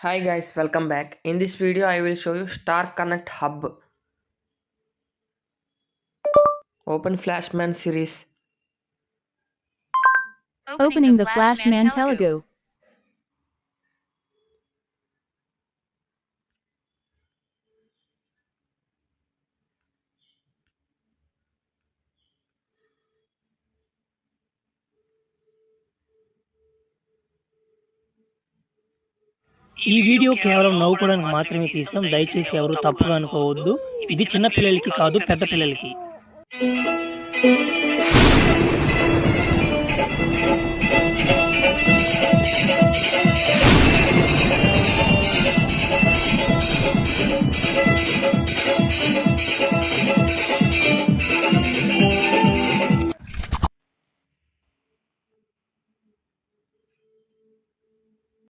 Hi guys, welcome back. In this video, I will show you Star Connect Hub Open Flashman series. Opening the Flashman Telugu. ఈ video కేవలం నవ్వుకోవడానికి మాత్రమే తీసాం. దయచేసి ఎవరు తప్పుగా అనుకోవద్దు. ఇది చిన్న పిల్లలకి కాదు, పెద్ద పిల్లలకి.